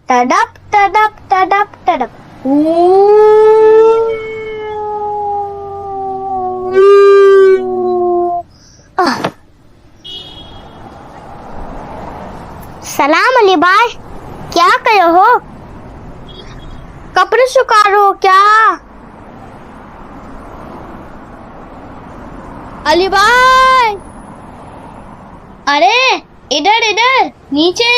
تڑپ تڑپ تڑپ تڑپ. سلام علی بھائی, کیا کر رہے ہو؟ کپڑے سکھا رہے ہو کیا؟ علی بھائی, ارے ادھر ادھر نیچے.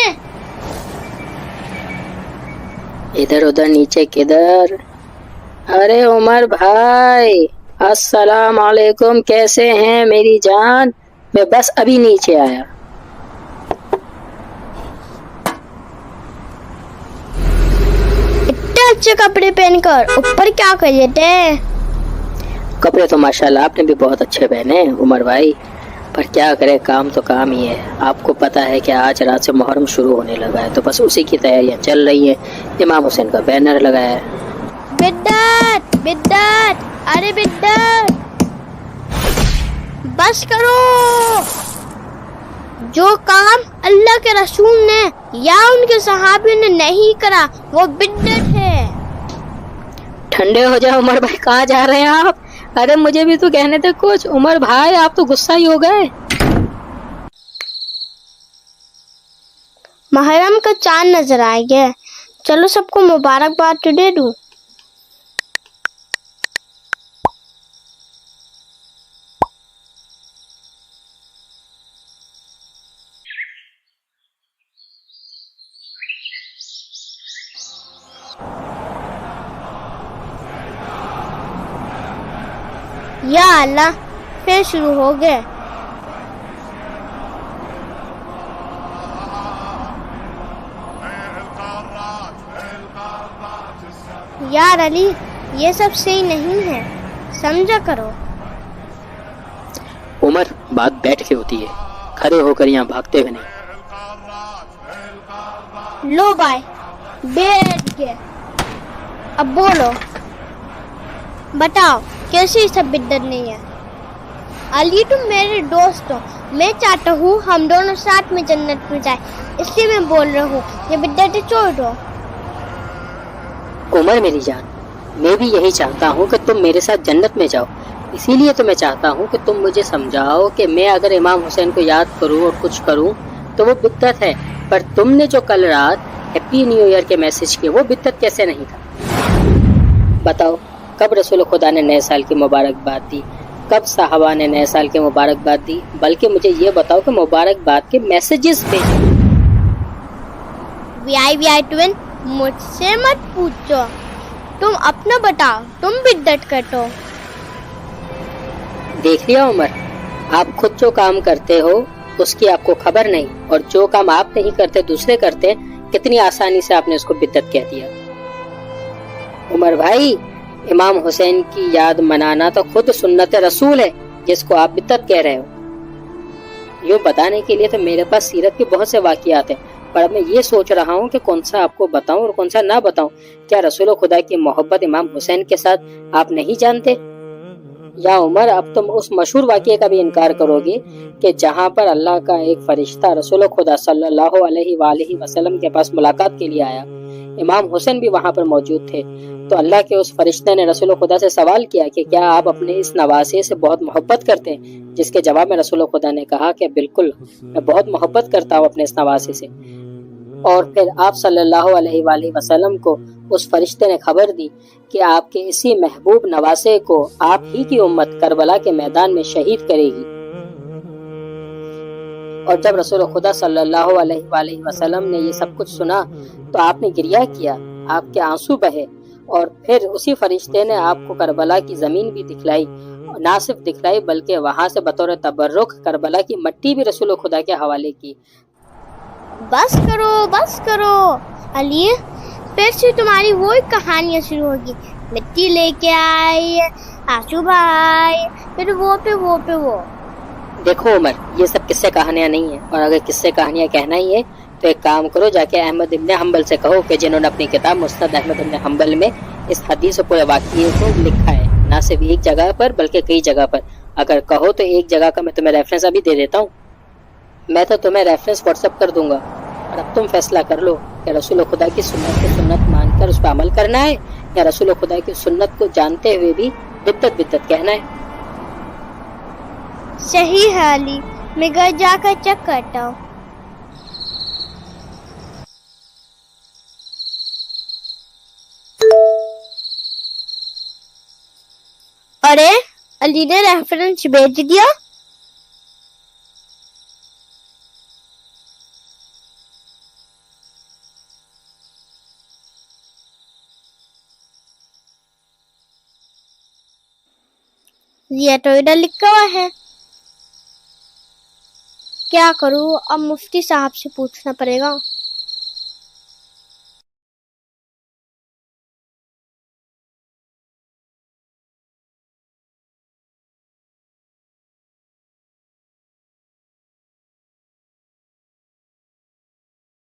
ادھر ادھر نیچے کدھر؟ ارے عمر بھائی السلام علیکم, کیسے ہیں میری جان؟ میں بس ابھی نیچے آیا. اتنے اچھے کپڑے پہن کر اوپر کیا کر رہے تھے؟ کپڑے تو ماشاءاللہ آپ نے بھی بہت اچھے پہنے عمر بھائی, پر کیا کرے, کام تو کام ہی ہے. آپ کو پتا ہے کہ آج رات سے محرم شروع ہونے لگا ہے, تو بس اسی کی تیاریاں چل رہی ہیں. امام حسین کا بینر لگایا ہے. بدعت بدعت, ارے بدعت, بس کرو. جو کام اللہ کے رسول نے یا ان کے صحابیوں نے نہیں کرا وہ بدعت ہے. ٹھنڈے ہو جاؤ عمر بھائی, کہاں جا رہے ہیں آپ؟ ارے مجھے بھی تو کہنے تھے کچھ. عمر بھائی آپ تو غصہ ہی ہو گئے. محرم کا چاند نظر آ گیا, چلو سب کو مبارکباد تو دے دوں. یا اللہ, پھر شروع ہو گئے. یار علی, یہ سب صحیح نہیں ہے, سمجھا کرو. عمر بات بیٹھ کے ہوتی ہے, کھڑے ہو کر یہاں بھاگتے ہوئے نہیں. لو بھائی بیٹھ گئے, اب بولو, بتاؤ کیسی سب بدعت نہیں ہے؟ علی تم میرے دوست ہو, میں چاہتا ہوں ہم دونوں ساتھ میں جنت میں جائیں, اس لیے میں بول رہا ہوں یہ بدعتیں چھوڑ دو. عمر میری جان, میں بھی یہی چاہتا ہوں کہ تم میرے ساتھ جنت میں جاؤ. اسی لیے تو میں چاہتا ہوں کہ تم مجھے سمجھاؤ کہ میں اگر امام حسین کو یاد کروں اور کچھ کروں تو وہ بدعت ہے, پر تم نے جو کل رات ہیپی نیو ایئر کے میسج کیے وہ بدعت کیسے نہیں تھا؟ بتاؤ, کب رسول خدا نے نئے سال کی مبارکباد دی؟ کب صحابہ نے نئے سال کی مبارکباد دی؟ بلکہ مجھے یہ بتاؤ کہ مبارکباد کے میسیجز بھیجے. وی آئی ٹوین, مجھ سے مت پوچھو, تم اپنا بتاؤ, تم بدعت کرتے ہو. دیکھ لیا عمر, آپ خود جو کام کرتے ہو اس کی آپ کو خبر نہیں, اور جو کام آپ نہیں کرتے دوسرے کرتے, کتنی آسانی سے آپ نے اس کو بدعت کہہ دیا. عمر بھائی, امام حسین کی یاد منانا تو خود سنت رسول ہے, جس کو آپ بدعت کہہ رہے ہو. یوں بتانے کے لیے تو میرے پاس سیرت کے بہت سے واقعات ہیں, پر اب میں یہ سوچ رہا ہوں کہ کون سا آپ کو بتاؤں اور کون سا نہ بتاؤں. کیا رسول خدا کی محبت امام حسین کے ساتھ آپ نہیں جانتے؟ یا عمر, اب تم اس مشہور واقعے کا بھی انکار کرو گے کہ جہاں پر اللہ کا ایک فرشتہ رسول خدا صلی اللہ علیہ وآلہ وسلم کے پاس ملاقات کے لیے آیا, امام حسین بھی وہاں پر موجود تھے, تو اللہ کے اس فرشتے نے رسول خدا سے سوال کیا کہ کیا آپ اپنے اس نواسے سے بہت محبت کرتے ہیں؟ جس کے جواب میں رسول خدا نے کہا کہ بالکل, میں بہت محبت کرتا ہوں اپنے اس نواسے سے. اور پھر آپ صلی اللہ علیہ وآلہ وسلم کو اس فرشتے نے خبر دی کہ آپ کے اسی محبوب نواسے کو آپ ہی کی امت کربلا کے میدان میں شہید کرے گی. اور جب رسول خدا صلی اللہ علیہ وآلہ وسلم نے یہ سب کچھ سنا تو آپ نے گریہ کیا, آپ کے آنسو بہے, اور پھر اسی فرشتے نے آپ کو کربلا کی زمین بھی دکھلائی, نہ صرف دکھلائی بلکہ وہاں سے بطور تبرک کربلا کی مٹی بھی رسول خدا کے حوالے کی. بس کرو علی, پھر سے تمہاری وہی کہانیاں شروع ہوگی, مٹی لے کے آئی, آنسو بہائے, پھر وہ پہ وہ. دیکھو عمر, یہ سب قصے کہانیاں نہیں ہیں, اور اگر قصے کہانیاں کہنا ہی ہے تو ایک کام کرو, جا کے احمد ابن حنبل سے کہو کہ جنہوں نے اپنی کتاب مسند احمد ابن حنبل میں اس حدیث و پورے واقعے کو لکھا ہے, نہ صرف ایک جگہ پر بلکہ کئی جگہ پر. اگر کہو تو ایک جگہ کا میں تمہیں ریفرنس ابھی دے دیتا ہوں. میں تو تمہیں ریفرنس واٹس ایپ کر دوں گا, اور اب تم فیصلہ کر لو کہ کہ رسول خدا کی سنت مان کر اس پہ عمل کرنا ہے یا رسول خدا کی سنت کو جانتے ہوئے بھی بدعت کہنا ہے؟ صحیح ہے علی، میں گھر جا کر چیک کرتا ہوں۔ ارے علی نے ریفرنس بھیج دیا۔ یہ تو ادھر لکھا ہوا ہے، کیا کروں اب مفتی صاحب سے پوچھنا پڑے گا۔